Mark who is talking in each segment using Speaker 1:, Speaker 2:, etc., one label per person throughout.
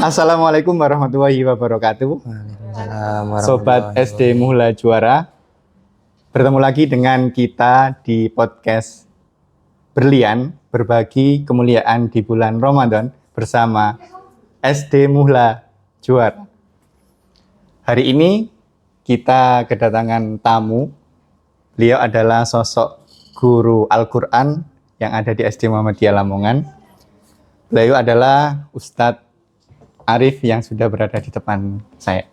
Speaker 1: Assalamualaikum warahmatullahi wabarakatuh.
Speaker 2: Waalaikumsalam
Speaker 1: Sobat
Speaker 2: warahmatullahi
Speaker 1: SD Muhla Juara, bertemu lagi dengan kita di podcast Berlian, berbagi kemuliaan di bulan Ramadan bersama SD Muhla Juara. Hari ini kita kedatangan tamu. Beliau adalah sosok guru Al-Quran yang ada di SD Muhammadiyah Lamongan. Beliau adalah Ustadz Arif yang sudah berada di depan saya.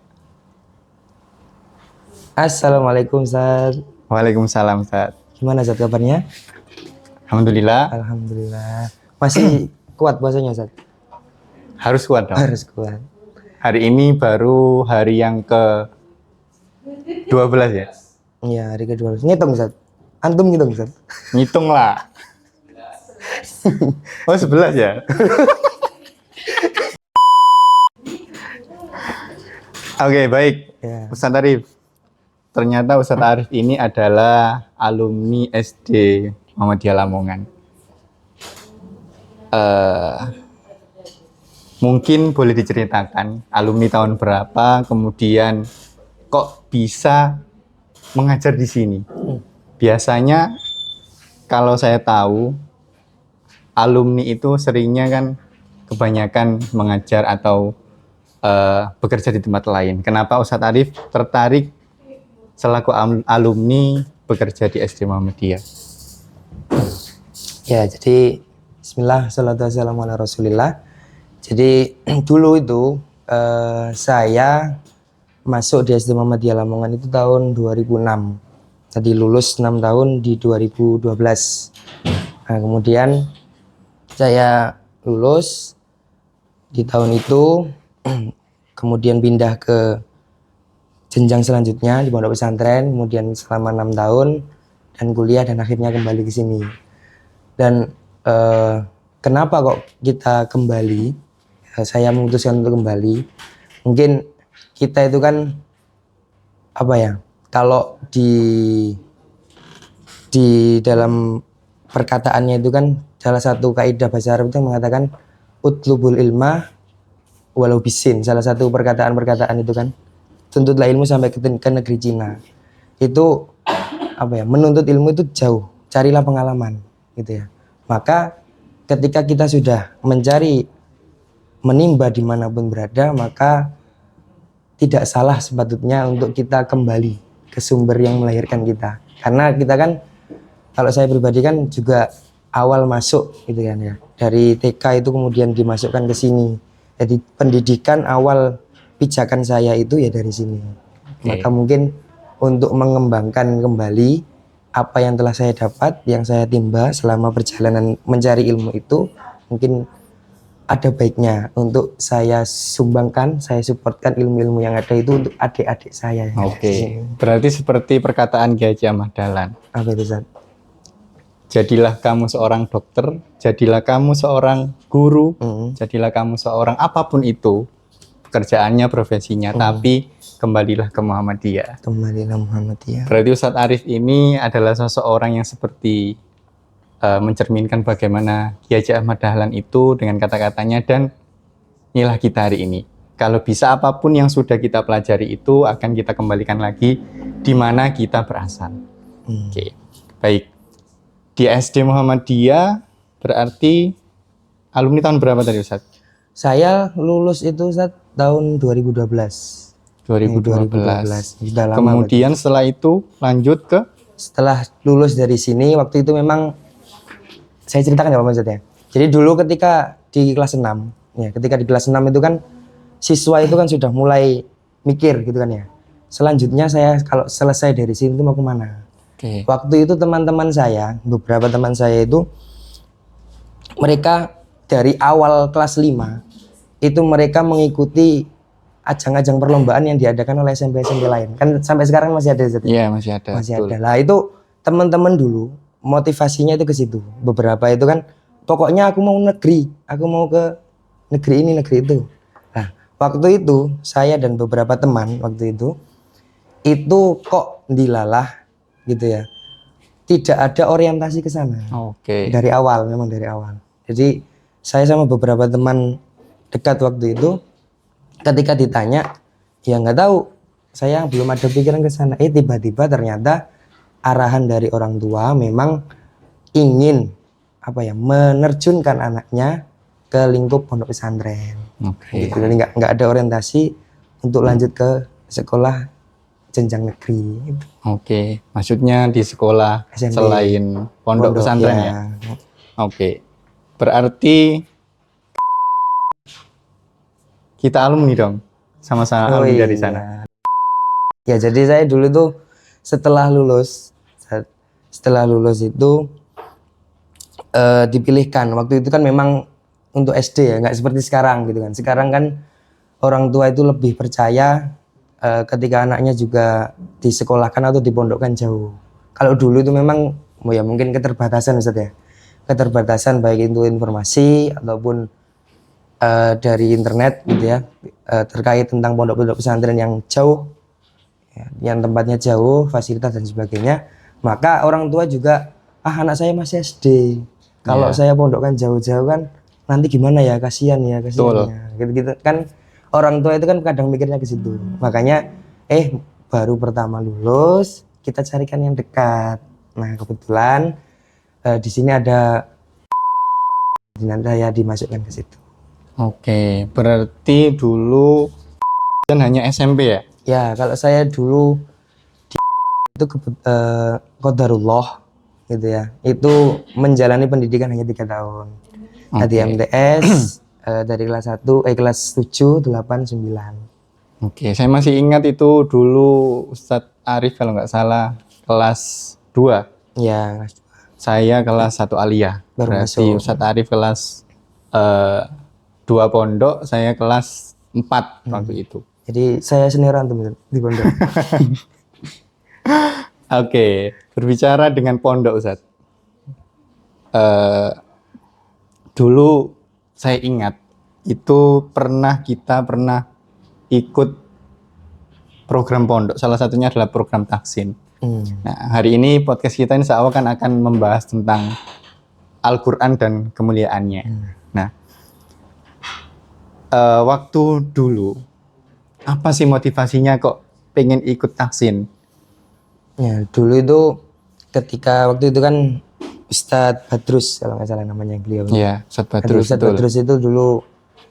Speaker 2: Assalamualaikum Ustaz.
Speaker 1: Waalaikumsalam Ustaz.
Speaker 2: Gimana Ustaz kabarnya?
Speaker 1: Alhamdulillah.
Speaker 2: Alhamdulillah. Masih kuat puasanya Ustaz?
Speaker 1: Harus kuat dong.
Speaker 2: Harus kuat.
Speaker 1: Hari ini baru hari yang ke-12 ya?
Speaker 2: Iya, hari ke-12. Ngitung Ustaz. Antum ngitung Ustaz.
Speaker 1: Ngitung lah. Oh 11 ya? Oke, baik.
Speaker 2: Ya.
Speaker 1: Ustadz Arif. Ternyata Ustadz Arif ini adalah alumni SD Muhammadiyah Lamongan. Mungkin boleh diceritakan alumni tahun berapa, kemudian kok bisa mengajar di sini? Biasanya kalau saya tahu, alumni itu seringnya kan kebanyakan mengajar atau bekerja di tempat lain. Kenapa Ustadz Arif tertarik selaku alumni bekerja di SD Muhammadiyah?
Speaker 2: Ya, jadi bismillah, salatu wassalamu ala rasulillah. Jadi dulu itu saya masuk di SD Muhammadiyah Lamongan itu tahun 2006. Tadi lulus 6 tahun di 2012. Nah, kemudian saya lulus di tahun itu, kemudian pindah ke jenjang selanjutnya di pondok pesantren, kemudian selama 6 tahun dan kuliah dan akhirnya kembali ke sini. Dan kenapa kok kita kembali? Saya memutuskan untuk kembali. Mungkin kita itu kan apa ya? Kalau di dalam perkataannya itu kan salah satu kaidah bahasa Arab itu mengatakan utlubul ilma walau bisin. Salah satu perkataan itu kan tuntutlah ilmu sampai ke negeri Cina. Itu apa ya? Menuntut ilmu itu jauh, carilah pengalaman gitu ya. Maka ketika kita sudah menimba dimanapun berada, maka tidak salah sepatutnya untuk kita kembali ke sumber yang melahirkan kita. Karena kita kan, kalau saya pribadi kan juga awal masuk gitu kan ya. Dari TK itu kemudian dimasukkan ke sini. Jadi pendidikan awal pijakan saya itu ya dari sini. Maka mungkin untuk mengembangkan kembali apa yang telah saya dapat, yang saya timba selama perjalanan mencari ilmu itu, mungkin ada baiknya untuk saya sumbangkan, saya supportkan ilmu-ilmu yang ada itu untuk adik-adik saya.
Speaker 1: Oke. Berarti seperti perkataan Kiai Haji Ahmad Dahlan.
Speaker 2: Apa itu Ustaz?
Speaker 1: Jadilah kamu seorang dokter, jadilah kamu seorang guru, jadilah kamu seorang apapun itu pekerjaannya, profesinya, tapi kembalilah ke Muhammadiyah.
Speaker 2: Kembalilah Muhammadiyah.
Speaker 1: Berarti Ustadz Arif ini adalah seseorang yang seperti mencerminkan bagaimana Kiai Haji Ahmad Dahlan itu dengan kata-katanya, dan inilah kita hari ini. Kalau bisa apapun yang sudah kita pelajari itu akan kita kembalikan lagi di mana kita berasal. Oke, baik. Di SD Muhammadiyah berarti alumni tahun berapa tadi Ustaz?
Speaker 2: Saya lulus itu Ustaz tahun 2012.
Speaker 1: 2012.
Speaker 2: Sudah lama.
Speaker 1: Kemudian setelah itu lanjut ke?
Speaker 2: Setelah lulus dari sini, waktu itu memang saya ceritakan ya Pak Ustaz ya. Jadi dulu ketika di kelas 6, ya ketika di kelas 6 itu kan siswa itu kan sudah mulai mikir gitu kan ya. Selanjutnya saya kalau selesai dari sini itu mau kemana? Waktu itu teman-teman saya, beberapa teman saya itu mereka dari awal kelas 5 itu mereka mengikuti ajang-ajang perlombaan yang diadakan oleh SMP-SMP lain. Kan sampai sekarang masih ada Ustaz?
Speaker 1: Iya, masih ada.
Speaker 2: Masih ada. Lah itu teman-teman dulu motivasinya itu ke situ. Beberapa itu kan pokoknya aku mau negeri, aku mau ke negeri ini, negeri itu. Nah, waktu itu saya dan beberapa teman waktu itu kok dilalah gitu ya. Tidak ada orientasi ke sana. Dari awal, memang dari awal. Jadi saya sama beberapa teman dekat waktu itu ketika ditanya, ya nggak tahu, saya belum ada pikiran ke sana. Tiba-tiba ternyata arahan dari orang tua memang ingin menerjunkan anaknya ke lingkup pondok pesantren.
Speaker 1: Oke.
Speaker 2: Gitu. Jadi nggak ada orientasi untuk lanjut ke sekolah jenjang negeri. Gitu.
Speaker 1: Oke, maksudnya di sekolah
Speaker 2: SMP.
Speaker 1: selain pondok pesantren ya. Oke, berarti kita alumni dong, sama-sama alumni dari sana.
Speaker 2: Ya, jadi saya dulu tuh setelah lulus itu dipilihkan. Waktu itu kan memang untuk SD ya, nggak seperti sekarang gitu kan. Sekarang kan orang tua itu lebih percaya ketika anaknya juga disekolahkan atau dipondokkan jauh. Kalau dulu itu memang ya mungkin keterbatasan Ustaz ya. Keterbatasan baik itu informasi ataupun dari internet gitu ya, terkait tentang pondok-pondok pesantren yang jauh, ya, yang tempatnya jauh, fasilitas dan sebagainya. Maka orang tua juga, anak saya masih SD. Kalau saya pondokkan jauh-jauh kan nanti gimana ya, kasihan ya. Gitu-gitu kan, orang tua itu kan kadang mikirnya ke situ. Makanya baru pertama lulus kita carikan yang dekat. Nah, kebetulan di sini ada, nanti saya dimasukkan ke situ.
Speaker 1: Oke, berarti dulu kan hanya SMP ya?
Speaker 2: Ya, kalau saya dulu itu qadarullah gitu ya. Itu menjalani pendidikan hanya 3 tahun. Di MTS dari kelas 1, kelas 7, 8, 9.
Speaker 1: Oke, saya masih ingat itu dulu Ustadz Arif kalau nggak salah kelas 2.
Speaker 2: Ya,
Speaker 1: Saya kelas 1 aliyah.
Speaker 2: Baru
Speaker 1: Berarti
Speaker 2: masuk.
Speaker 1: Ustadz Arif kelas 2 pondok, saya kelas 4 waktu itu.
Speaker 2: Jadi saya senioran teman di pondok.
Speaker 1: Oke, berbicara dengan pondok Ustadz. Dulu saya ingat itu kita pernah ikut program pondok, salah satunya adalah program Taksin. Nah, hari ini podcast kita insya Allah akan membahas tentang Al-Quran dan kemuliaannya. Nah, waktu dulu apa sih motivasinya kok pengen ikut Taksin?
Speaker 2: Ya, dulu itu ketika waktu itu kan Ustadz Badrus kalau nggak salah namanya beliau.
Speaker 1: Iya, Ustadz Badrus.
Speaker 2: Ustadz Badrus itu dulu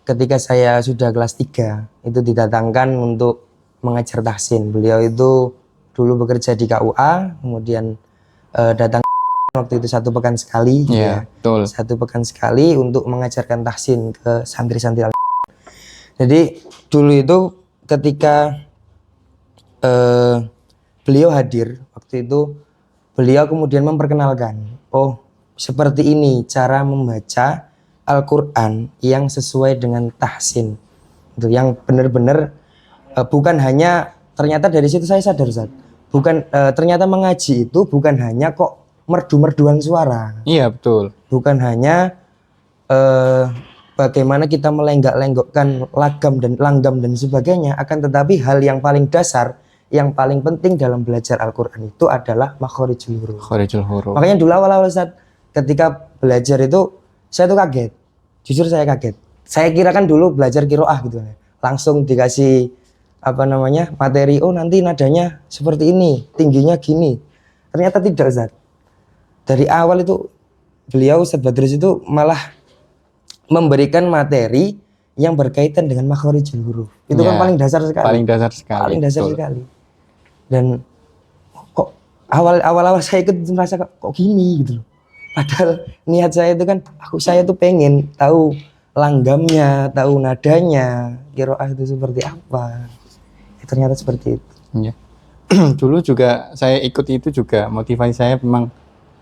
Speaker 2: ketika saya sudah kelas 3 itu didatangkan untuk mengajar tahsin. Beliau itu dulu bekerja di KUA, kemudian datang waktu itu 1 pekan sekali.
Speaker 1: Iya, betul.
Speaker 2: 1 pekan sekali untuk mengajarkan tahsin ke santri-santri. Jadi dulu itu ketika beliau hadir waktu itu, beliau kemudian memperkenalkan, seperti ini cara membaca Al-Quran yang sesuai dengan tahsin. Itu yang benar-benar bukan hanya, ternyata dari situ saya sadar Ustaz, bukan ternyata mengaji itu bukan hanya kok merdu-merduan suara.
Speaker 1: Iya, betul.
Speaker 2: Bukan hanya bagaimana kita melenggak-lenggokkan langgam dan sebagainya, akan tetapi hal yang paling dasar, yang paling penting dalam belajar Al-Quran itu adalah makhorijul huruf. Makanya dulu awal-awal Ustaz, ketika belajar itu saya tuh kaget. Jujur saya kaget. Saya kira kan dulu belajar qiraah gitu. Langsung dikasih materi, nanti nadanya seperti ini, tingginya gini. Ternyata tidak Ustaz. Dari awal itu beliau Ustadz Badrus itu malah memberikan materi yang berkaitan dengan makhorijul huruf. Itu kan paling dasar sekali.
Speaker 1: Paling dasar sekali. Dan kok awal-awal saya ikut merasa kok gini gitu loh. Padahal niat saya itu kan saya tuh pengen tahu langgamnya, tahu nadanya, qiraah itu seperti apa. Ternyata seperti itu. Iya. Dulu juga saya ikut itu juga, motivasi saya memang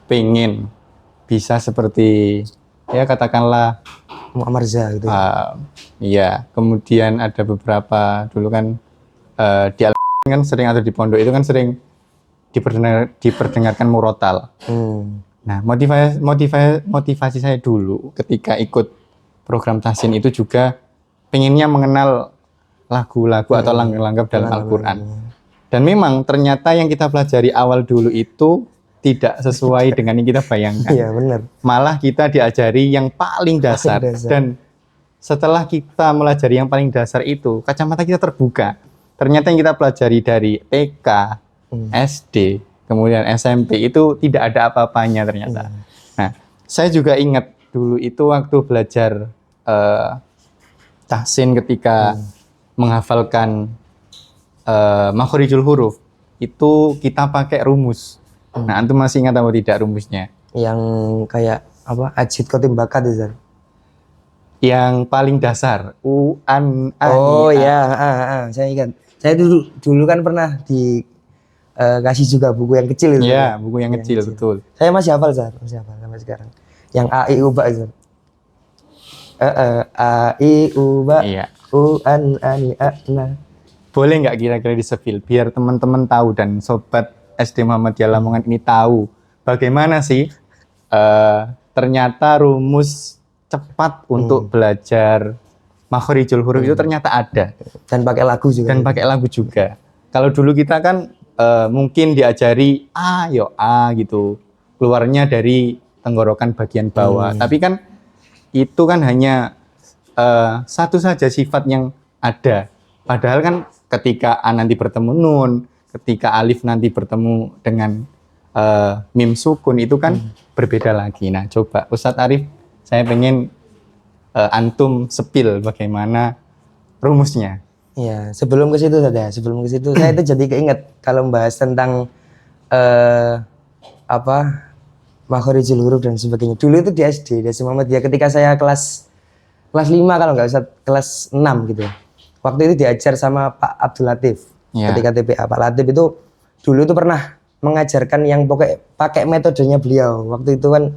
Speaker 1: pengen bisa seperti ya katakanlah
Speaker 2: Muammar Za gitu.
Speaker 1: Iya, kemudian ada beberapa dulu kan di kan sering atau di pondok itu kan sering diperdengarkan murotal. Nah, motivasi saya dulu ketika ikut program tahsin itu juga pengennya mengenal lagu-lagu atau langgam-langgam dalam Al-Quran. Dan memang ternyata yang kita pelajari awal dulu itu tidak sesuai dengan yang kita bayangkan.
Speaker 2: Iya, benar.
Speaker 1: Malah kita diajari yang paling dasar. Dan setelah kita melajari yang paling dasar itu, kacamata kita terbuka. Ternyata yang kita pelajari dari TK, SD, kemudian SMP itu tidak ada apa-apanya ternyata. Nah, saya juga ingat dulu itu waktu belajar tahsin ketika menghafalkan makhorijul huruf, itu kita pakai rumus. Nah, antum masih ingat apa tidak rumusnya?
Speaker 2: Yang kayak apa? Ajit kotim bakat itu.
Speaker 1: Yang paling dasar, U, An, A,
Speaker 2: Oh
Speaker 1: I, A.
Speaker 2: ya, saya ingat. Saya dulu kan pernah kasih juga buku yang kecil itu.
Speaker 1: Iya, buku yang kecil, betul.
Speaker 2: Saya masih hafal, Zar. Masih hafal sampai sekarang. Yang A, I, U, Ba, Zar. A, I, U, Ba,
Speaker 1: Iya.
Speaker 2: U, An, Ani, A, Na.
Speaker 1: Boleh nggak kira-kira di-spill biar teman-teman tahu dan sobat SD Muhammadiyah Lamongan ini tahu bagaimana sih ternyata rumus cepat untuk belajar makhorijul huruf itu ternyata ada.
Speaker 2: Dan pakai lagu juga.
Speaker 1: Dan pakai lagu juga. Kalau dulu kita kan mungkin diajari A, yo A gitu. Keluarnya dari tenggorokan bagian bawah. Tapi kan itu kan hanya satu saja sifat yang ada. Padahal kan ketika A nanti bertemu nun, ketika alif nanti bertemu dengan mim sukun itu kan berbeda lagi. Nah, coba Ustadz Arif, saya pengen antum sepil bagaimana rumusnya.
Speaker 2: Iya, sebelum ke situ saja. Sebelum ke situ saya itu jadi keinget kalau membahas tentang makhorijul huruf dan sebagainya. Dulu itu di SD Muhammadiyah ketika saya kelas 5 kalau nggak usah kelas 6 gitu. Waktu itu diajar sama Pak Abdul Latif. Ketika TPA Pak Latif itu dulu itu pernah mengajarkan yang pakai metodenya beliau. Waktu itu kan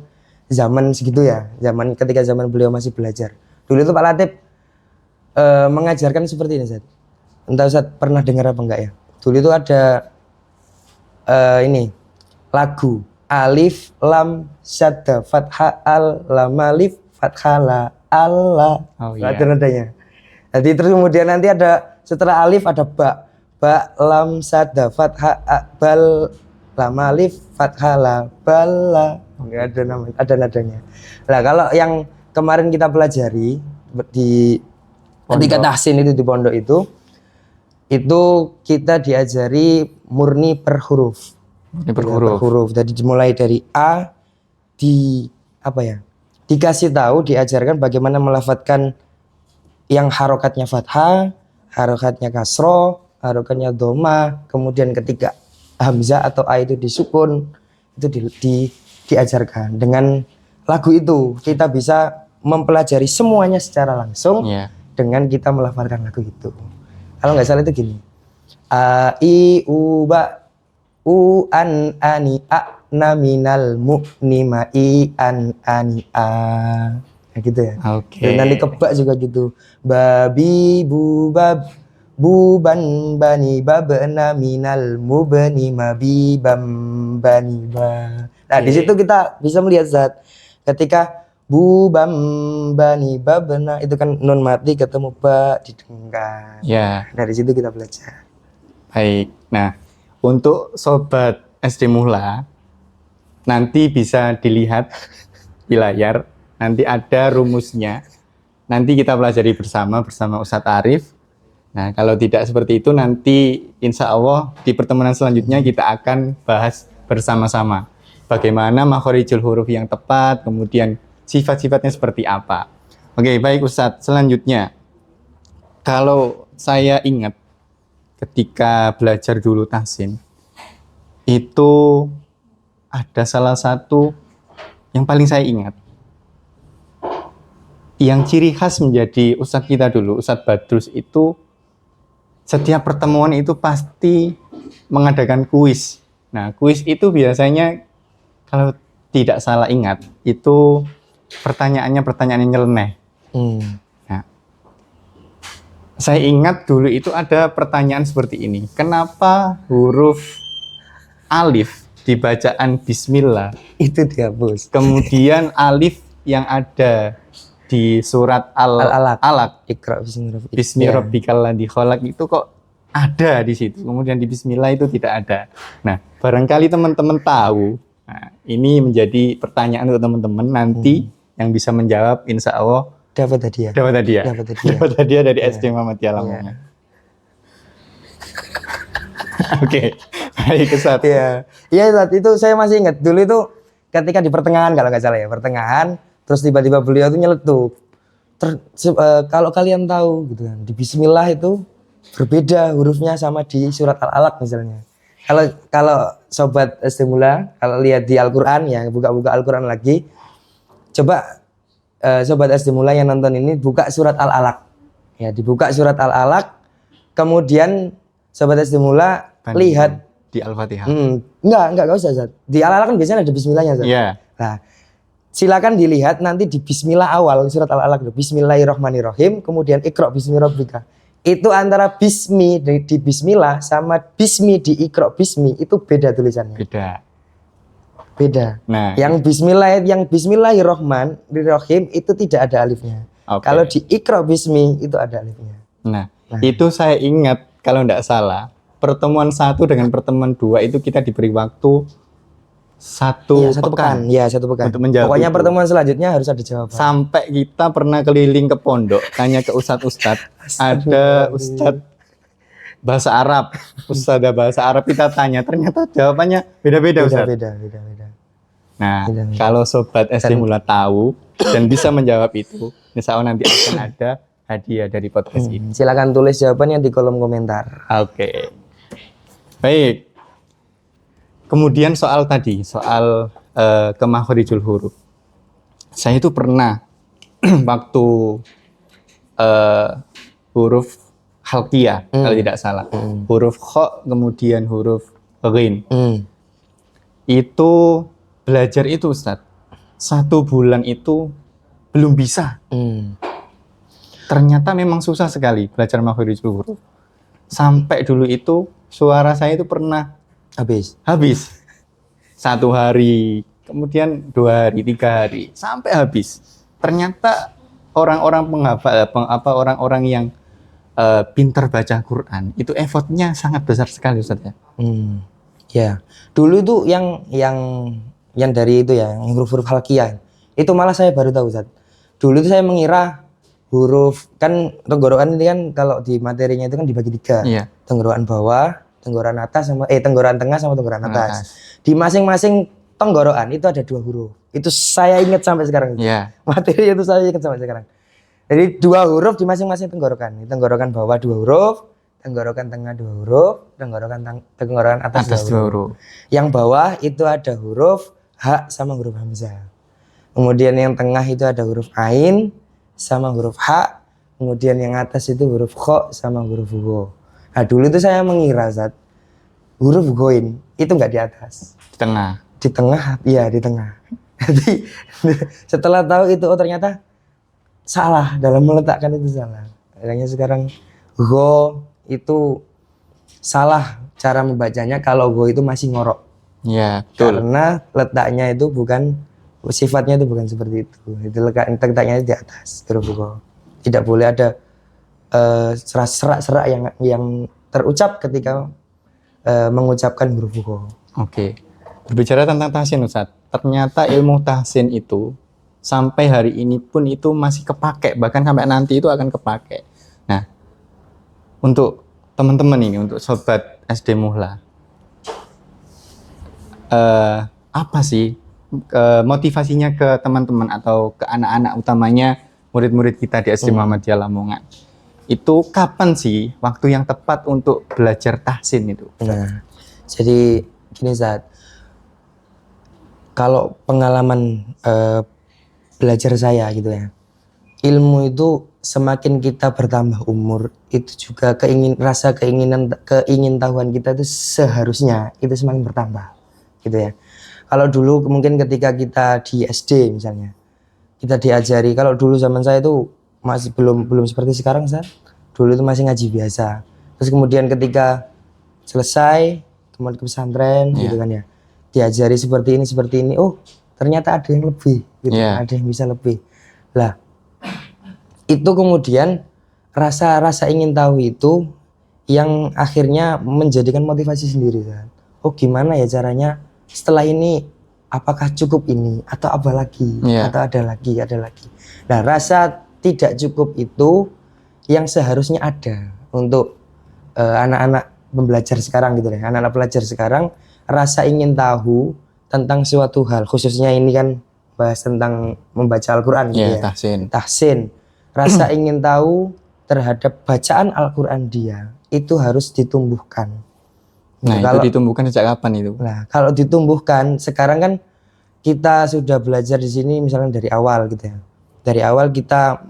Speaker 2: zaman segitu ya, ketika zaman beliau masih belajar. Dulu itu Pak Latif mengajarkan seperti ini, Zat. Entah Ustaz pernah dengar apa enggak ya. Dulu itu ada ini lagu alif lam syadda fathah al lam alif fathah la Allah.
Speaker 1: Oh, iya.
Speaker 2: Ada nadanya. Jadi terus kemudian nanti ada setelah alif ada ba lam syadda fathah bal lam alif fathah la bala. Enggak ada nama, ada nadanya. Nah, kalau yang kemarin kita pelajari di ketika tahsin itu di pondok itu kita diajari murni per huruf.
Speaker 1: Ini per huruf.
Speaker 2: Jadi dimulai dari A dikasih tahu, diajarkan bagaimana melafadzkan yang harokatnya fathah, harokatnya kasroh, harokatnya doma, kemudian ketika hamzah atau a itu disukun, itu diajarkan. Dengan lagu itu kita bisa mempelajari semuanya secara langsung dengan kita melafadzkan lagu itu. Kalau nggak salah itu gini, a i u ba u an ani a na minal mu'nima i an ani a. Kayak gitu ya. Dan nanti kebak juga gitu. Babi bu bab buban bani babna minal mubani mabi bam bani ba. Nah, di situ kita bisa melihat Zat ketika bu bam bani babna itu kan nun mati ketemu ba didengar.
Speaker 1: Ya.
Speaker 2: Dari situ kita belajar.
Speaker 1: Baik. Nah, untuk sobat SD Muhla nanti bisa dilihat di layar, nanti ada rumusnya. Nanti kita pelajari bersama Ustadz Arif. Nah, kalau tidak seperti itu nanti insya Allah di pertemuan selanjutnya kita akan bahas bersama-sama bagaimana makhorijul huruf yang tepat, kemudian sifat-sifatnya seperti apa. Oke, baik Ustadz. Selanjutnya, kalau saya ingat ketika belajar dulu tahsin, itu ada salah satu yang paling saya ingat. Yang ciri khas menjadi Ustadz kita dulu, Ustadz Badrus itu setiap pertemuan itu pasti mengadakan kuis. Nah, kuis itu biasanya kalau tidak salah ingat, itu pertanyaannya nyeleneh. Nah, saya ingat dulu itu ada pertanyaan seperti ini. Kenapa huruf alif di bacaan bismillah
Speaker 2: Itu dihapus.
Speaker 1: kemudian alif yang ada di surat Al-Alaq
Speaker 2: Iqra
Speaker 1: Bismi rabbikal ladzi khalaq itu kok ada di situ. Kemudian di bismillah itu tidak ada. Nah, barangkali teman-teman tahu. Nah, ini menjadi pertanyaan untuk teman-teman nanti yang bisa menjawab insya Allah
Speaker 2: dapat hadiah.
Speaker 1: Dapat hadiah.
Speaker 2: Dapat hadiah.
Speaker 1: Dapat hadiah dari
Speaker 2: Iya.
Speaker 1: SD Muhammadiyah
Speaker 2: Iya.
Speaker 1: Lamongan. Oke. Baik, Ustaz.
Speaker 2: Iya. Iya, saat itu saya masih ingat dulu itu ketika di pertengahan kalau nggak salah ya, pertengahan terus tiba-tiba beliau tuh nyeletuk. Kalau kalian tahu gitu kan, di Bismillah itu berbeda hurufnya sama di surat Al-Alaq misalnya. Kalau sobat Estimula kalau lihat di Al-Qur'an ya, buka-buka Al-Qur'an lagi. Coba sobat Estimula yang nonton ini buka surat Al-Alaq. Ya, dibuka surat Al-Alaq. Kemudian sobat Estimula lihat
Speaker 1: di Al-Fatihah.
Speaker 2: Enggak usah, Zat. Di Al-Alaq kan biasanya ada bismillahnya, Zat.
Speaker 1: Iya.
Speaker 2: Nah, silakan dilihat nanti di bismillah awal surat Al-Alaq, Bismillahirrahmanirrahim, kemudian Iqra bismi rabbika. Itu antara bismi di bismillah sama bismi di Iqra bismi itu beda tulisannya. Beda.
Speaker 1: Nah,
Speaker 2: yang Bismillahirrahmanirrahim itu tidak ada alifnya.
Speaker 1: Oke.
Speaker 2: Kalau di Iqra bismi itu ada alifnya.
Speaker 1: Nah, itu saya ingat kalau tidak salah pertemuan 1 dengan pertemuan 2 itu kita diberi waktu satu pekan.
Speaker 2: Ya, satu pekan.
Speaker 1: Untuk menjawab
Speaker 2: Pokoknya
Speaker 1: itu.
Speaker 2: pertemuan selanjutnya harus ada jawaban.
Speaker 1: Sampai kita pernah keliling ke pondok, tanya ke ustadz-ustadz, ada ustadz bahasa Arab, ustadzah bahasa Arab kita tanya, ternyata jawabannya beda-beda, Ustadz.
Speaker 2: Beda.
Speaker 1: Nah,
Speaker 2: Beda.
Speaker 1: kalau sobat SD Mula tahu dan bisa menjawab itu, insya Allah nanti akan ada hadiah dari podcast ini.
Speaker 2: Silakan tulis jawabannya di kolom komentar.
Speaker 1: Oke. Baik. Kemudian soal tadi, soal ke makhorijul huruf. Saya itu pernah waktu huruf halqiyah kalau tidak salah. Huruf kha kemudian huruf ghin. Itu belajar itu, Ustaz. 1 bulan itu belum bisa. Ternyata memang susah sekali belajar makhorijul huruf. Sampai dulu itu suara saya itu pernah habis 1 hari, kemudian 2 hari, 3 hari, sampai habis. Ternyata orang-orang penghafal, orang-orang yang pintar baca Quran itu effortnya sangat besar sekali, Ustaz ya.
Speaker 2: Ya, dulu itu yang dari itu ya, yang huruf-huruf halqiyah itu malah saya baru tahu, Ustaz. Dulu itu saya mengira huruf kan tenggorokan ini kan kalau di materinya itu kan dibagi 3.
Speaker 1: Iya.
Speaker 2: Tenggorokan bawah, tenggorokan atas sama tenggorokan tengah sama tenggorokan atas. Di masing-masing tenggorokan itu ada 2 huruf. Itu saya ingat sampai sekarang.
Speaker 1: Iya.
Speaker 2: Materi itu saya ingat sampai sekarang. Jadi 2 huruf di masing-masing tenggorokan. Tenggorokan bawah 2 huruf, tenggorokan tengah 2 huruf, tenggorokan atas 2 huruf. Yang bawah itu ada huruf ha sama huruf hamzah. Kemudian yang tengah itu ada huruf ain sama huruf ha. Kemudian yang atas itu huruf kha sama huruf gho. Nah dulu itu saya mengira huruf ghoin itu nggak di atas.
Speaker 1: Di tengah.
Speaker 2: Di tengah, iya di tengah. Jadi setelah tahu itu ternyata salah dalam meletakkan itu salah. Makanya sekarang gho itu salah cara membacanya kalau gho itu masih ngorok.
Speaker 1: Iya, betul.
Speaker 2: Karena letaknya itu bukan sifatnya itu bukan seperti itu. Itu letaknya di atas huruf gho. Tidak boleh ada serak-serak yang terucap ketika mengucapkan huruf gho.
Speaker 1: Oke. Berbicara tentang tahsin, Ustaz. Ternyata ilmu tahsin itu sampai hari ini pun itu masih kepake, bahkan sampai nanti itu akan kepake. Nah, untuk teman-teman ini, untuk sobat SD Muhla, apa sih motivasinya ke teman-teman atau ke anak-anak, utamanya murid-murid kita di SD Muhammadiyah Lamongan? Itu kapan sih waktu yang tepat untuk belajar tahsin itu?
Speaker 2: Nah, jadi gini Zat, kalau pengalaman belajar saya gitu ya, ilmu itu semakin kita bertambah umur itu juga rasa keingintahuan kita itu seharusnya itu semakin bertambah gitu ya. Kalau dulu mungkin ketika kita di SD misalnya kita diajari, kalau dulu zaman saya itu masih belum seperti sekarang Zat. Dulu itu masih ngaji biasa. Terus kemudian ketika selesai kemudian ke pesantren gitu kan ya, diajari seperti ini, oh ternyata ada yang lebih gitu, ada yang bisa lebih lah. Itu kemudian rasa ingin tahu itu yang akhirnya menjadikan motivasi sendiri kan. Oh gimana ya caranya setelah ini, apakah cukup ini atau apa lagi, atau ada lagi. Nah rasa tidak cukup itu yang seharusnya ada untuk anak-anak pembelajar sekarang gitu deh. Anak-anak pelajar sekarang rasa ingin tahu tentang suatu hal, khususnya ini kan bahas tentang membaca Al-Qur'an gitu ya. Tahsin. Rasa ingin tahu terhadap bacaan Al-Qur'an dia itu harus ditumbuhkan.
Speaker 1: Nah, itu ditumbuhkan sejak kapan itu?
Speaker 2: Nah, kalau ditumbuhkan sekarang kan kita sudah belajar di sini misalnya dari awal gitu ya. Dari awal kita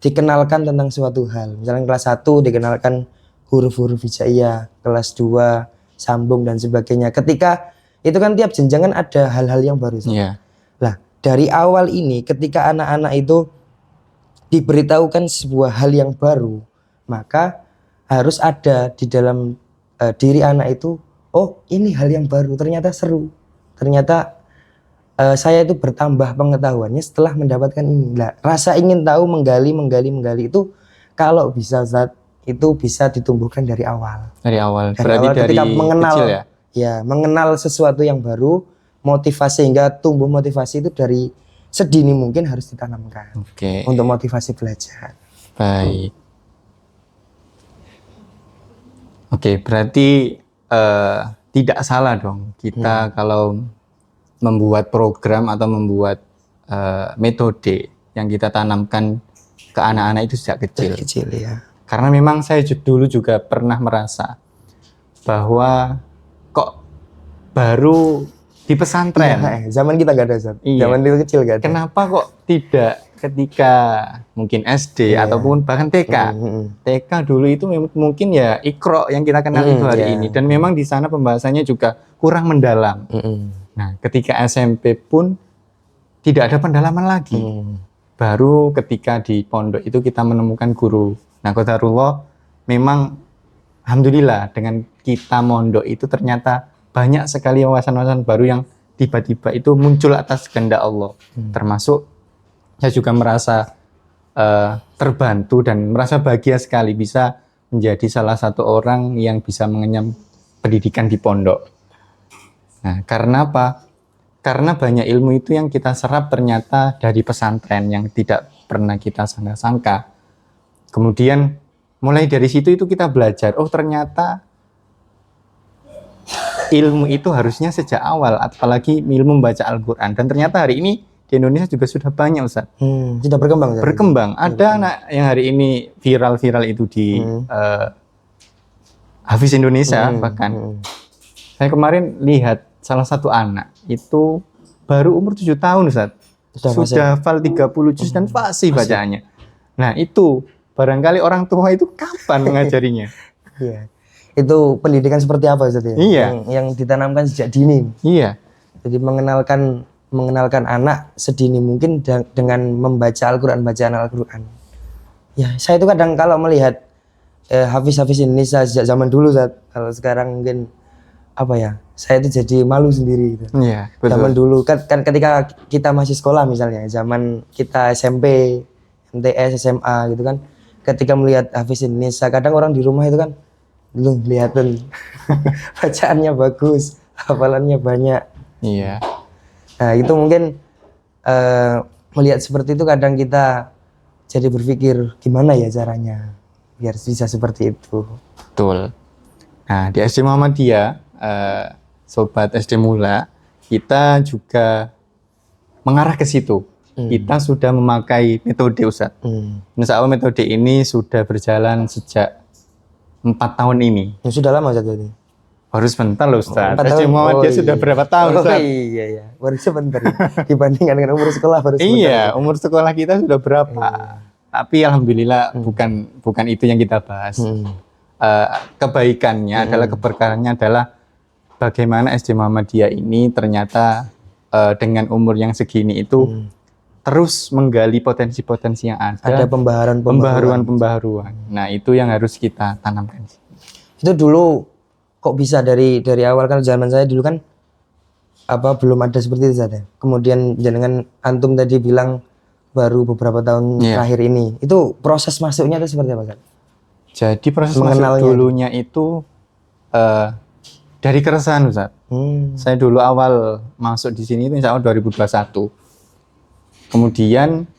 Speaker 2: dikenalkan tentang suatu hal. Misalnya kelas 1 dikenalkan huruf-huruf hijaiyah, kelas 2 sambung dan sebagainya. Ketika itu kan tiap jenjang kan ada hal-hal yang baru.
Speaker 1: Iya.
Speaker 2: Lah, dari awal ini ketika anak-anak itu diberitahukan sebuah hal yang baru, maka harus ada di dalam diri anak itu, oh ini hal yang baru, ternyata seru. Ternyata saya itu bertambah pengetahuannya setelah mendapatkan ini. Nah, rasa ingin tahu, menggali itu kalau bisa Zat, itu bisa ditumbuhkan dari awal.
Speaker 1: Dari awal.
Speaker 2: Dari
Speaker 1: Berarti
Speaker 2: awal
Speaker 1: dari
Speaker 2: ketika mengenal,
Speaker 1: kecil ya?
Speaker 2: Ya, mengenal sesuatu yang baru, motivasi hingga tumbuh motivasi itu dari sedini mungkin harus ditanamkan.
Speaker 1: Oke.
Speaker 2: Untuk motivasi belajar.
Speaker 1: Baik. Oke, berarti tidak salah dong kita kalau membuat program atau membuat metode yang kita tanamkan ke anak-anak itu sejak kecil.
Speaker 2: Kecil ya.
Speaker 1: Karena memang saya dulu juga pernah merasa bahwa kok baru di pesantren.
Speaker 2: Zaman kita gak ada Zat.
Speaker 1: Iya.
Speaker 2: Zaman itu kecil gak ada.
Speaker 1: Kenapa kok tidak ketika mungkin SD ataupun bahkan TK. TK dulu itu mungkin ya Iqra yang kita kenal itu hari ini. Dan memang di sana pembahasannya juga kurang mendalam. Nah, ketika SMP pun tidak ada pendalaman lagi. Baru ketika di pondok itu kita menemukan guru. Nah, qadarullah memang alhamdulillah dengan kita mondok itu ternyata banyak sekali wawasan-wawasan baru yang tiba-tiba itu muncul atas kehendak Allah. Termasuk saya juga merasa terbantu dan merasa bahagia sekali bisa menjadi salah satu orang yang bisa mengenyam pendidikan di pondok. Nah, karena apa? Karena banyak ilmu itu yang kita serap ternyata dari pesantren yang tidak pernah kita sangka-sangka. Kemudian mulai dari situ itu kita belajar, oh ternyata ilmu itu harusnya sejak awal, apalagi ilmu membaca Al-Quran. Dan ternyata hari ini di Indonesia juga sudah banyak Ustaz.
Speaker 2: Sudah berkembang.
Speaker 1: Berkembang. Ada anak yang hari ini viral-viral itu di Hafiz Indonesia bahkan. Saya kemarin lihat salah satu anak itu baru umur 7 tahun Ustaz. Sudah hafal 30 juz dan fasih bacaannya. Nah itu barangkali orang tua itu kapan mengajarinya?
Speaker 2: Iya. Itu pendidikan seperti apa Ustaz ya?
Speaker 1: Iya.
Speaker 2: Yang ditanamkan sejak dini.
Speaker 1: Iya.
Speaker 2: Jadi mengenalkan anak sedini mungkin dengan membaca Al-Quran, bacaan Al-Quran. Ya, saya itu kadang kalau melihat Hafiz-Hafiz Indonesia sejak zaman dulu, kalau sekarang mungkin apa ya, saya itu jadi malu sendiri gitu.
Speaker 1: Iya, betul.
Speaker 2: Zaman dulu kan ketika kita masih sekolah misalnya, zaman kita SMP, MTS, SMA gitu kan, ketika melihat Hafiz Indonesia, kadang orang di rumah itu kan, lu lihatin bacaannya bagus, hafalannya banyak.
Speaker 1: Iya.
Speaker 2: Nah itu mungkin melihat seperti itu kadang kita jadi berpikir gimana ya caranya biar bisa seperti itu.
Speaker 1: Betul. Nah di SD Muhammadiyah, Sobat SD Mula, kita juga mengarah ke situ. Kita sudah memakai metode Ustaz. Insya Allah metode ini sudah berjalan sejak 4 tahun ini.
Speaker 2: Ya, sudah lama Ustaz ini.
Speaker 1: Baru sebentar loh Ustaz. SD Muhammadiyah sudah berapa tahun Ustaz?
Speaker 2: Iya. Baru sebentar. Dibandingkan dengan umur sekolah baru sebentar.
Speaker 1: Iya, umur sekolah kita sudah berapa? Tapi alhamdulillah bukan itu yang kita bahas. Kebaikannya adalah, keberkahannya adalah bagaimana SD Muhammadiyah ini ternyata dengan umur yang segini itu terus menggali potensi-potensi yang ada. Ada pembaharuan. Nah, itu yang harus kita tanamkan.
Speaker 2: Itu dulu kok bisa dari awal, kan zaman saya dulu kan belum ada seperti itu saja. Kemudian dengan antum tadi bilang baru beberapa tahun terakhir ini. Itu proses masuknya itu seperti apa kan?
Speaker 1: Jadi proses masuk dulunya itu dari keresahan Ustaz. Saya dulu awal masuk di sini itu insya Allah 2021. Kemudian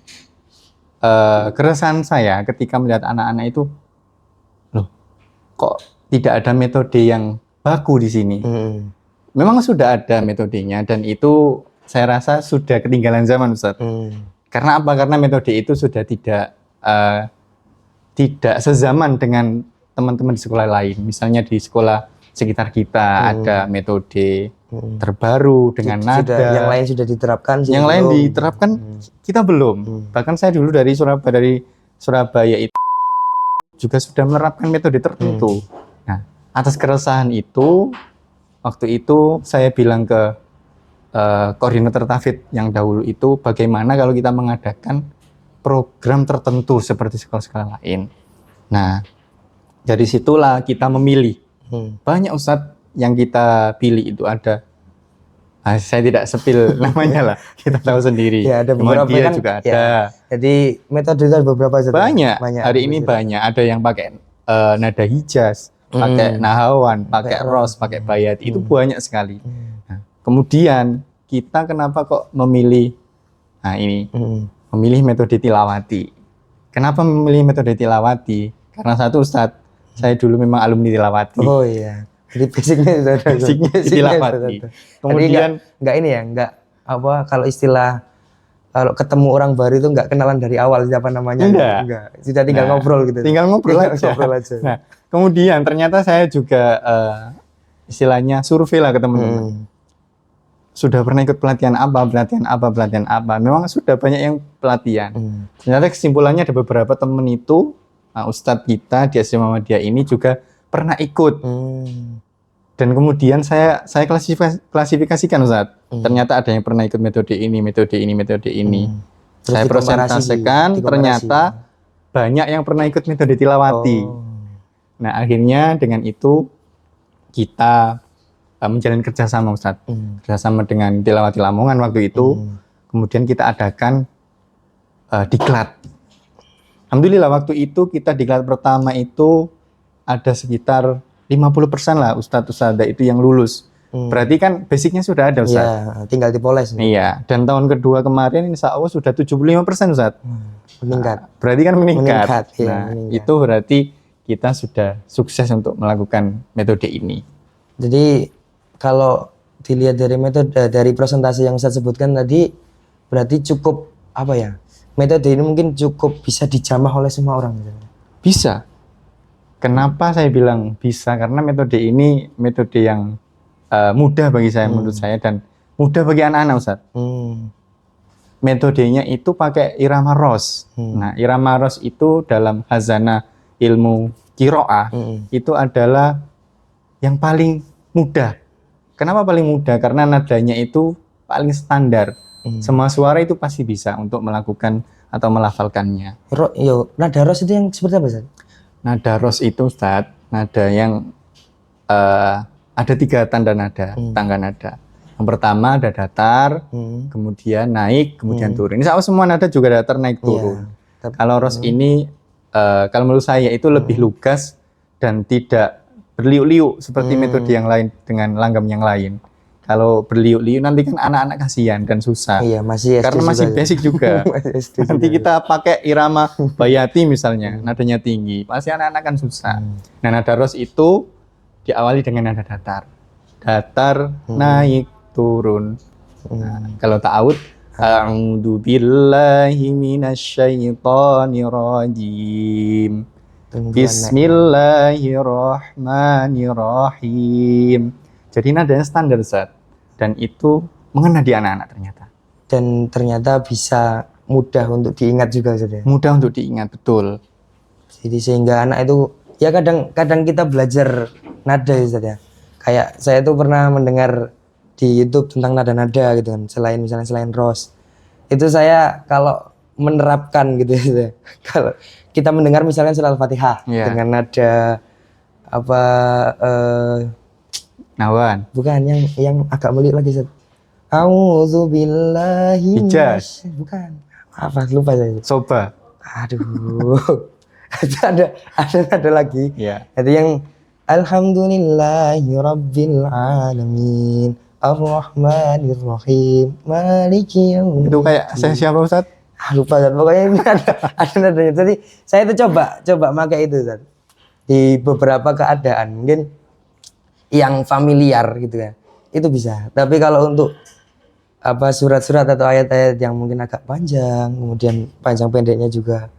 Speaker 1: keresahan saya ketika melihat anak-anak itu, loh, kok tidak ada metode yang baku di sini. Memang sudah ada metodenya dan itu saya rasa sudah ketinggalan zaman, Ustaz. Karena apa? Karena metode itu sudah tidak sezaman dengan teman-teman di sekolah lain. Misalnya di sekolah sekitar kita ada metode terbaru dengan nada.
Speaker 2: Yang lain sudah diterapkan.
Speaker 1: Yang lain diterapkan, kita belum. Bahkan saya dulu dari Surabaya itu juga sudah menerapkan metode tertentu. Nah, atas keresahan itu, waktu itu saya bilang ke koordinator Tafid yang dahulu itu, bagaimana kalau kita mengadakan program tertentu seperti sekolah-sekolah lain. Nah, dari situlah kita memilih. Banyak Ustadz yang kita pilih itu ada, saya tidak sepil namanya lah, kita tahu sendiri.
Speaker 2: Ya, ada beberapa
Speaker 1: dia
Speaker 2: kan,
Speaker 1: juga ada.
Speaker 2: Ya. Jadi metode itu ada beberapa Ustadz.
Speaker 1: Banyak. Hari ini banyak. Ada yang pakai nada hijaz, pakai nahawan, pakai ros, pakai bayat. Itu banyak sekali. Nah, kemudian kita kenapa kok memilih memilih metode tilawati. Kenapa memilih metode tilawati? Karena satu, Ustadz, saya dulu memang alumni tilawati.
Speaker 2: Oh iya. Jadi basicnya sudah ada.
Speaker 1: Basicnya tilawati. Kemudian
Speaker 2: enggak ini ya, enggak apa kalau istilah kalau ketemu orang baru itu enggak kenalan dari awal siapa namanya. Enggak. Sudah tinggal ngobrol gitu.
Speaker 1: Tinggal ngobrol aja. Nah, kemudian ternyata saya juga istilahnya survei lah ke teman-teman. Sudah pernah ikut pelatihan apa. Memang sudah banyak yang pelatihan. Ternyata kesimpulannya ada beberapa teman itu, Ustadz kita di SD Muhammadiyah ini juga pernah ikut. Dan kemudian saya klasifikasikan, Ustadz. Ternyata ada yang pernah ikut metode ini. Saya presentasikan, ternyata banyak yang pernah ikut metode tilawati. Nah, akhirnya dengan itu kita menjalin kerjasama, Ustadz. Kerjasama dengan Tilawati Lamongan waktu itu. Kemudian kita adakan diklat. Alhamdulillah waktu itu kita diklat pertama itu ada sekitar 50% lah Ustadz-Ustadzah itu yang lulus. Berarti kan basicnya sudah ada, Ustadz.
Speaker 2: Iya, tinggal dipoles.
Speaker 1: Iya, dan tahun kedua kemarin insya Allah sudah 75%, Ustadz.
Speaker 2: Meningkat.
Speaker 1: Berarti kan meningkat.
Speaker 2: Iya,
Speaker 1: meningkat. Itu berarti kita sudah sukses untuk melakukan metode ini.
Speaker 2: Jadi kalau dilihat dari metode dari presentasi yang saya sebutkan tadi, berarti cukup apa ya? Metode ini mungkin cukup bisa dijamah oleh semua orang.
Speaker 1: Bisa. Kenapa saya bilang bisa? Karena metode ini metode yang mudah bagi saya, menurut saya, dan mudah bagi anak-anak, Ustadz. Metodenya itu pakai irama ros. Nah, irama ros itu dalam hazana ilmu qiraah itu adalah yang paling mudah. Kenapa paling mudah? Karena nadanya itu paling standar. Semua suara itu pasti bisa untuk melakukan atau melafalkannya.
Speaker 2: Nada ros itu yang seperti apa, Ustaz?
Speaker 1: Nada ros itu, Ustaz, nada yang ada 3 tanda nada, tangga nada. Yang pertama ada datar, kemudian naik, kemudian turun. Ini semua nada juga datar, naik, turun. Kalau ros ini, kalau menurut saya itu lebih lugas dan tidak berliuk-liuk seperti metode yang lain dengan langgam yang lain. Kalau berliuk-liuk nanti kan anak-anak kasihan dan susah.
Speaker 2: Iya, masih SD
Speaker 1: karena masih
Speaker 2: juga.
Speaker 1: basic juga. Nanti kita pakai irama bayati misalnya, nadanya tinggi, pasti anak-anak kan susah. Nah, nada ros itu diawali dengan nada datar. Datar, naik, turun. Nah, kalau ta'awud, a'udzu billahi minasyaitonir rajim. Bismillahirrahmanirrahim. Jadi nadanya standar, Ustaz. Dan itu mengena di anak-anak ternyata.
Speaker 2: Dan ternyata bisa mudah untuk diingat juga, Ustaz.
Speaker 1: Mudah untuk diingat, betul.
Speaker 2: Jadi sehingga anak itu, ya kadang kita belajar nada, Ustaz ya. Kayak saya tuh pernah mendengar di YouTube tentang nada-nada gitu kan. Selain ros. Itu saya kalau menerapkan gitu ya. Kalau kita mendengar misalnya surah Al-Fatihah dengan nada apa
Speaker 1: nawan.
Speaker 2: Bukan yang agak meliuk lagi, Ustaz. A'udzubillahi
Speaker 1: hijaz.
Speaker 2: Bukan. Apa lupa saya.
Speaker 1: Soba.
Speaker 2: Aduh. ada lagi.
Speaker 1: Iya.
Speaker 2: Itu yang Alhamdulillahirabbil alamin. Ar-Rahmanir Rahim. Maliki yaumiddin.
Speaker 1: Itu kayak saya siapa, Ustaz?
Speaker 2: Lupa Ustaz. Pokoknya ini ada nadanya. Jadi saya itu coba pakai itu Ustaz. Di beberapa keadaan mungkin yang familiar gitu ya. Itu bisa. Tapi kalau untuk apa surat-surat atau ayat-ayat yang mungkin agak panjang, kemudian panjang pendeknya juga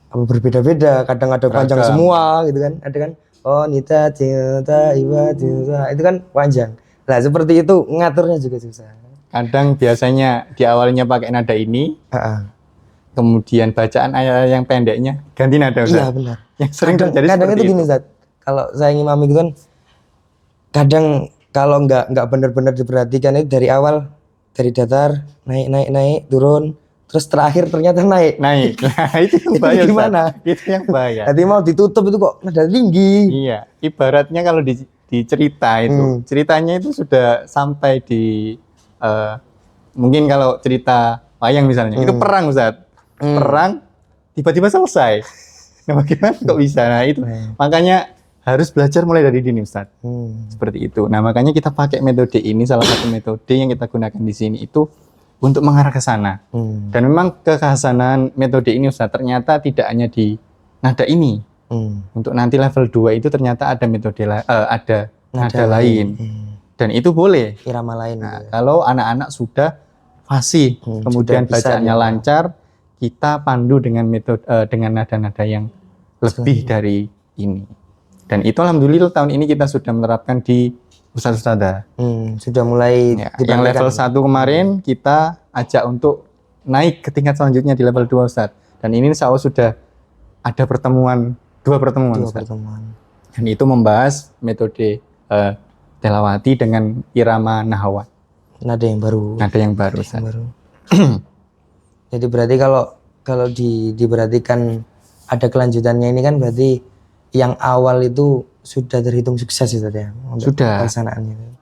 Speaker 2: apa berbeda-beda, kadang ada panjang
Speaker 1: Beragam.
Speaker 2: semua gitu kan. Ada kan oh nita cinta iba cinta itu kan panjang. Nah, seperti itu ngaturnya juga susah.
Speaker 1: Kadang biasanya di awalnya pakai nada ini,
Speaker 2: Heeh.
Speaker 1: kemudian bacaan ayat yang pendeknya ganti nada Ustaz.
Speaker 2: Iya benar.
Speaker 1: Yang sering terjadi
Speaker 2: Kadang
Speaker 1: seperti
Speaker 2: itu gini Ustaz. Kalau saya ngimami gitu kan kadang kalau nggak benar-benar diperhatikan itu dari awal dari datar naik turun terus terakhir ternyata naik.
Speaker 1: Naik. Nah, itu yang bahaya Ustaz.
Speaker 2: Gimana?
Speaker 1: Itu yang bahaya.
Speaker 2: Nanti mau ditutup itu kok nada tinggi.
Speaker 1: Iya, ibaratnya kalau di cerita itu, ceritanya itu sudah sampai di mungkin kalau cerita wayang misalnya, itu perang Ustaz. Perang tiba-tiba selesai. Nah, bagaimana kok bisa? Nah, itu makanya harus belajar mulai dari dini Ustaz. Seperti itu. Nah, makanya kita pakai metode ini, salah satu metode yang kita gunakan di sini itu untuk mengarah ke sana. Dan memang kekhasanan metode ini Ustaz ternyata tidak hanya di nada ini. Untuk nanti level 2 itu ternyata ada metode ada nada lain. Dan itu boleh.
Speaker 2: Irama lain.
Speaker 1: Nah, kalau anak-anak sudah fasih, kemudian
Speaker 2: sudah bisa
Speaker 1: bacaannya lancar, kita pandu dengan metode dengan nada-nada yang lebih dari ini. Dan itu alhamdulillah tahun ini kita sudah menerapkan di ustadz-ustadzah.
Speaker 2: Sudah mulai
Speaker 1: Ya, yang level 1 kemarin kita ajak untuk naik ke tingkat selanjutnya di level 2 Ustadz. Dan ini insya Allah sudah ada dua pertemuan Ustadz. Dan itu membahas metode telawati dengan irama nahawat.
Speaker 2: Nada yang baru.
Speaker 1: Nada yang baru Ustadz.
Speaker 2: Jadi berarti kalau diperhatikan ada kelanjutannya ini kan berarti yang awal itu sudah terhitung sukses Ustadz ya untuk
Speaker 1: Sudah.
Speaker 2: pelaksanaannya.